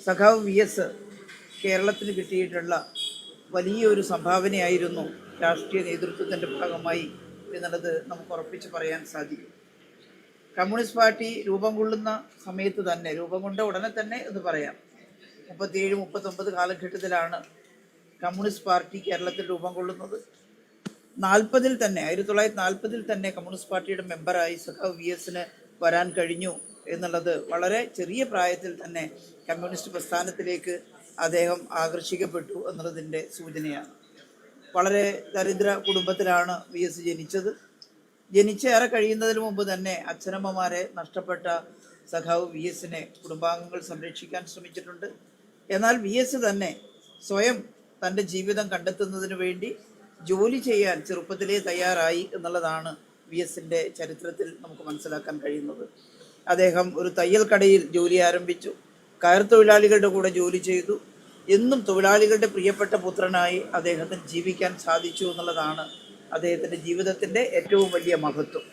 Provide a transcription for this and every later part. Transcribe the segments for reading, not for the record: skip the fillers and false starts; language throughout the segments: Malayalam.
സഖാവ് വി എസ് കേരളത്തിന് കിട്ടിയിട്ടുള്ള വലിയൊരു സംഭാവനയായിരുന്നു രാഷ്ട്രീയ നേതൃത്വത്തിൻ്റെ ഭാഗമായി എന്നുള്ളത് നമുക്ക് ഉറപ്പിച്ച് പറയാൻ സാധിക്കും. കമ്മ്യൂണിസ്റ്റ് പാർട്ടി രൂപം കൊള്ളുന്ന സമയത്ത് തന്നെ, രൂപം കൊണ്ട ഉടനെ തന്നെ എന്ന് പറയാം, 37-39 കാലഘട്ടത്തിലാണ് കമ്മ്യൂണിസ്റ്റ് പാർട്ടി കേരളത്തിൽ രൂപം കൊള്ളുന്നത്. 1940 തന്നെ കമ്മ്യൂണിസ്റ്റ് പാർട്ടിയുടെ മെമ്പറായി സഖാവ് വി എസിന് വരാൻ കഴിഞ്ഞു എന്നുള്ളത് വളരെ ചെറിയ പ്രായത്തിൽ തന്നെ കമ്മ്യൂണിസ്റ്റ് പ്രസ്ഥാനത്തിലേക്ക് അദ്ദേഹം ആകർഷിക്കപ്പെട്ടു എന്നുള്ളതിൻ്റെ സൂചനയാണ്. വളരെ ദരിദ്ര കുടുംബത്തിലാണ് വി എസ് ജനിച്ചത്. ജനിച്ചേറെ കഴിയുന്നതിന് മുമ്പ് തന്നെ അച്ഛനമ്മമാരെ നഷ്ടപ്പെട്ട സഖാവ് വി എസിനെ കുടുംബാംഗങ്ങൾ സംരക്ഷിക്കാൻ ശ്രമിച്ചിട്ടുണ്ട്. എന്നാൽ വി എസ് തന്നെ സ്വയം തൻ്റെ ജീവിതം കണ്ടെത്തുന്നതിന് വേണ്ടി ജോലി ചെയ്യാൻ ചെറുപ്പത്തിലേ തയ്യാറായി എന്നുള്ളതാണ് വി എസിൻ്റെ ചരിത്രത്തിൽ നമുക്ക് മനസ്സിലാക്കാൻ കഴിയുന്നത്. അദ്ദേഹം ഒരു തയ്യൽ കടയിൽ ജോലി ആരംഭിച്ചു. കയർ തൊഴിലാളികളുടെ കൂടെ ജോലി ചെയ്തു. എന്നും തൊഴിലാളികളുടെ പ്രിയപ്പെട്ട പുത്രനായി അദ്ദേഹത്തിന് ജീവിക്കാൻ സാധിച്ചു എന്നുള്ളതാണ് അദ്ദേഹത്തിൻ്റെ ജീവിതത്തിൻ്റെ ഏറ്റവും വലിയ മഹത്വം.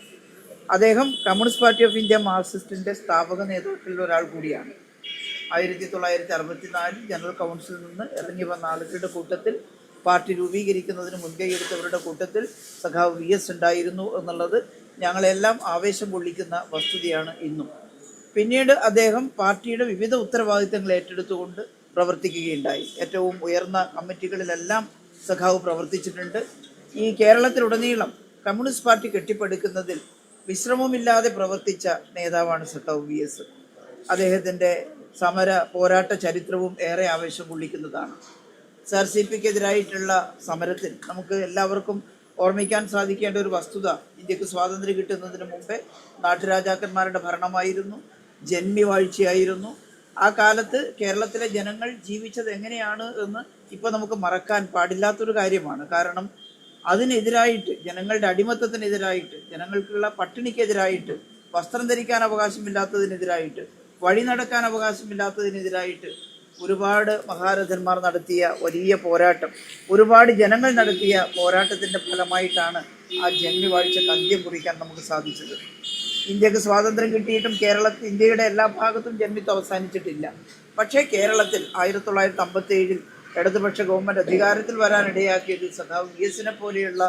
അദ്ദേഹം കമ്മ്യൂണിസ്റ്റ് പാർട്ടി ഓഫ് ഇന്ത്യ മാർക്സിസ്റ്റിൻ്റെ സ്ഥാപക നേതാക്കളിൽ ഒരാൾ കൂടിയാണ്. 1964 ജനറൽ കൗൺസിലിൽ നിന്ന് ഇറങ്ങി വന്ന ആളുകളുടെ കൂട്ടത്തിൽ, പാർട്ടി രൂപീകരിക്കുന്നതിന് മുൻകൈയെടുത്തവരുടെ കൂട്ടത്തിൽ സഖാവ് വി എസ് ഉണ്ടായിരുന്നു എന്നുള്ളത് ഞങ്ങളെല്ലാം ആവേശം കൊള്ളിക്കുന്ന വസ്തുതയാണ് ഇന്നും. പിന്നീട് അദ്ദേഹം പാർട്ടിയുടെ വിവിധ ഉത്തരവാദിത്തങ്ങൾ ഏറ്റെടുത്തുകൊണ്ട് പ്രവർത്തിക്കുകയുണ്ടായി. ഏറ്റവും ഉയർന്ന കമ്മിറ്റികളിലെല്ലാം സഖാവ് പ്രവർത്തിച്ചിട്ടുണ്ട്. ഈ കേരളത്തിലുടനീളം കമ്മ്യൂണിസ്റ്റ് പാർട്ടി കെട്ടിപ്പടുക്കുന്നതിൽ വിശ്രമമില്ലാതെ പ്രവർത്തിച്ച നേതാവാണ് സഖാവ് വി എസ്. അദ്ദേഹത്തിൻ്റെ സമര പോരാട്ട ചരിത്രവും ഏറെ ആവേശം കൊള്ളിക്കുന്നതാണ്. SRCPക്കെതിരായിട്ടുള്ള സമരത്തിൽ നമുക്ക് എല്ലാവർക്കും ഓർമ്മിക്കാൻ സാധിക്കേണ്ട ഒരു വസ്തുത, ഇന്ത്യക്ക് സ്വാതന്ത്ര്യം കിട്ടുന്നതിന് മുമ്പേ നാട്ടുരാജാക്കന്മാരുടെ ഭരണമായിരുന്നു, ജന്മിവാഴ്ചയായിരുന്നു. ആ കാലത്ത് കേരളത്തിലെ ജനങ്ങൾ ജീവിച്ചത് എങ്ങനെയാണ് എന്ന് ഇപ്പോൾ നമുക്ക് മറക്കാൻ പാടില്ലാത്തൊരു കാര്യമാണ്. കാരണം അതിനെതിരായിട്ട്, ജനങ്ങളുടെ അടിമത്തത്തിനെതിരായിട്ട്, ജനങ്ങൾക്കുള്ള പട്ടിണിക്കെതിരായിട്ട്, വസ്ത്രം ധരിക്കാൻ അവകാശമില്ലാത്തതിനെതിരായിട്ട്, വഴി നടക്കാൻ അവകാശമില്ലാത്തതിനെതിരായിട്ട് ഒരുപാട് മഹാരഥന്മാർ നടത്തിയ വലിയ പോരാട്ടം, ഒരുപാട് ജനങ്ങൾ നടത്തിയ പോരാട്ടത്തിൻ്റെ ഫലമായിട്ടാണ് ആ ജന്മിവാഴ്ചക്ക് അന്ത്യം കുറിക്കാൻ നമുക്ക് സാധിച്ചത്. ഇന്ത്യക്ക് സ്വാതന്ത്ര്യം കിട്ടിയിട്ടും ഇന്ത്യയുടെ എല്ലാ ഭാഗത്തും ജന്മിത്വം അവസാനിച്ചിട്ടില്ല. പക്ഷേ കേരളത്തിൽ 1957 ഇടതുപക്ഷ ഗവൺമെൻറ് അധികാരത്തിൽ വരാനിടയാക്കിയത് സഖാവ് വി എസിനെ പോലെയുള്ള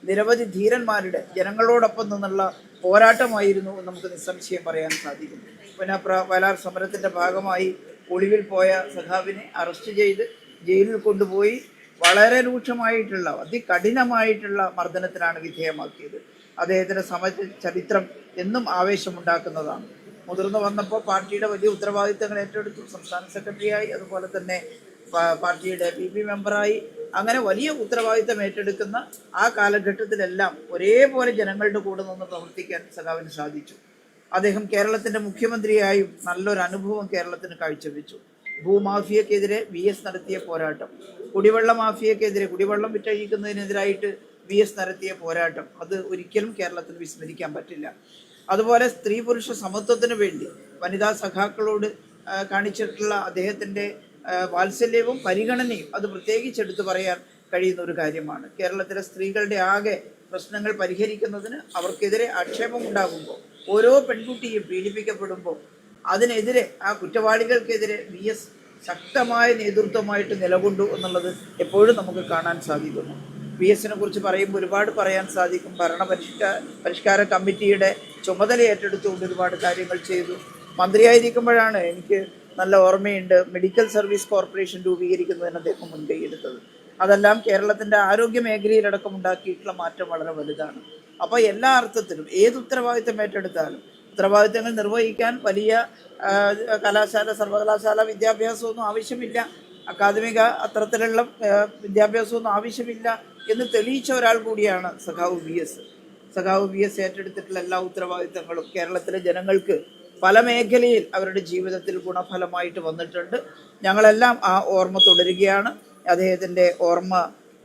നിരവധി ധീരന്മാരുടെ ജനങ്ങളോടൊപ്പം നിന്നുള്ള പോരാട്ടമായിരുന്നു എന്ന് നമുക്ക് നിസ്സംശയം പറയാൻ സാധിക്കും. വയലാർ സമരത്തിൻ്റെ ഭാഗമായി ഒളിവിൽ പോയ സഖാവിനെ അറസ്റ്റ് ചെയ്ത് ജയിലിൽ കൊണ്ടുപോയി വളരെ രൂക്ഷമായിട്ടുള്ള, അതികഠിനമായിട്ടുള്ള മർദ്ദനത്തിനാണ് വിധേയമാക്കിയത്. അദ്ദേഹത്തിൻ്റെ ചരിത്രം എന്നും ആവേശമുണ്ടാക്കുന്നതാണ്. മുതിർന്നു വന്നപ്പോൾ പാർട്ടിയുടെ വലിയ ഉത്തരവാദിത്തങ്ങൾ ഏറ്റെടുത്തു. സംസ്ഥാന സെക്രട്ടറിയായി, അതുപോലെ തന്നെ പാർട്ടിയുടെ PP മെമ്പറായി, അങ്ങനെ വലിയ ഉത്തരവാദിത്തം ഏറ്റെടുക്കുന്ന ആ കാലഘട്ടത്തിലെല്ലാം ഒരേപോലെ ജനങ്ങളുടെ കൂടെ നിന്ന് പ്രവർത്തിക്കാൻ സഖാവിന് സാധിച്ചു. അദ്ദേഹം കേരളത്തിൻ്റെ മുഖ്യമന്ത്രിയായും നല്ലൊരു അനുഭവം കേരളത്തിന് കാഴ്ചവെച്ചു. ഭൂമാഫിയക്കെതിരെ വി എസ് നടത്തിയ പോരാട്ടം, കുടിവെള്ള മാഫിയക്കെതിരെ, കുടിവെള്ളം വിറ്റഴിക്കുന്നതിനെതിരായിട്ട് വി എസ് നടത്തിയ പോരാട്ടം, അത് ഒരിക്കലും കേരളത്തിൽ വിസ്മരിക്കാൻ പറ്റില്ല. അതുപോലെ സ്ത്രീ പുരുഷ സമത്വത്തിന് വേണ്ടി വനിതാ സഖാക്കളോട് കാണിച്ചിട്ടുള്ള അദ്ദേഹത്തിൻ്റെ വാത്സല്യവും പരിഗണനയും അത് പ്രത്യേകിച്ച് എടുത്തു പറയാൻ കഴിയുന്ന ഒരു കാര്യമാണ്. കേരളത്തിലെ സ്ത്രീകളുടെ ആകെ പ്രശ്നങ്ങൾ പരിഹരിക്കുന്നതിന് അവർക്കെതിരെ ആക്ഷേപമുണ്ടാകുമ്പോൾ, ഓരോ പെൺകുട്ടിയും പീഡിപ്പിക്കപ്പെടുമ്പോൾ അതിനെതിരെ, ആ കുറ്റവാളികൾക്കെതിരെ വി എസ് ശക്തമായ നേതൃത്വമായിട്ട് നിലകൊണ്ടു എന്നുള്ളത് എപ്പോഴും നമുക്ക് കാണാൻ സാധിക്കുന്നു. വി എസിനെ കുറിച്ച് പറയുമ്പോൾ ഒരുപാട് പറയാൻ സാധിക്കും. പരിഷ്കാര കമ്മിറ്റിയുടെ ചുമതല ഏറ്റെടുത്തുകൊണ്ട് ഒരുപാട് കാര്യങ്ങൾ ചെയ്തു. മന്ത്രിയായിരിക്കുമ്പോഴാണ്, എനിക്ക് നല്ല ഓർമ്മയുണ്ട്, മെഡിക്കൽ സർവീസ് കോർപ്പറേഷൻ രൂപീകരിക്കുന്നതിന് അദ്ദേഹം മുൻകൈയെടുത്തത്. അതെല്ലാം കേരളത്തിൻ്റെ ആരോഗ്യ മേഖലയിലടക്കം ഉണ്ടാക്കിയിട്ടുള്ള മാറ്റം വളരെ വലുതാണ്. അപ്പോൾ എല്ലാ അർത്ഥത്തിലും ഏത് ഉത്തരവാദിത്തം ഏറ്റെടുത്താലും ഉത്തരവാദിത്തങ്ങൾ നിർവഹിക്കാൻ വലിയ കലാശാല, സർവകലാശാല വിദ്യാഭ്യാസമൊന്നും ആവശ്യമില്ല, അക്കാദമിക അത്തരത്തിലുള്ള വിദ്യാഭ്യാസമൊന്നും ആവശ്യമില്ല എന്ന് തെളിയിച്ച ഒരാൾ കൂടിയാണ് സഖാവ് വി എസ്. സഖാവ് വി എസ് ഏറ്റെടുത്തിട്ടുള്ള എല്ലാ ഉത്തരവാദിത്തങ്ങളും കേരളത്തിലെ ജനങ്ങൾക്ക് പല മേഖലയിൽ അവരുടെ ജീവിതത്തിൽ ഗുണഫലമായിട്ട് വന്നിട്ടുണ്ട്. ഞങ്ങളെല്ലാം ആ ഓർമ്മ തുടരുകയാണ്. അദ്ദേഹത്തിൻ്റെ ഓർമ്മ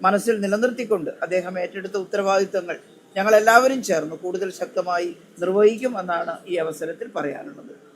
മനസ്സിൽ നിലനിർത്തിക്കൊണ്ട് അദ്ദേഹം ഏറ്റെടുത്ത ഉത്തരവാദിത്തങ്ങൾ ഞങ്ങളെല്ലാവരും ചേർന്ന് കൂടുതൽ ശക്തമായി നിർവഹിക്കും എന്നാണ് ഈ അവസരത്തിൽ പറയാനുള്ളത്.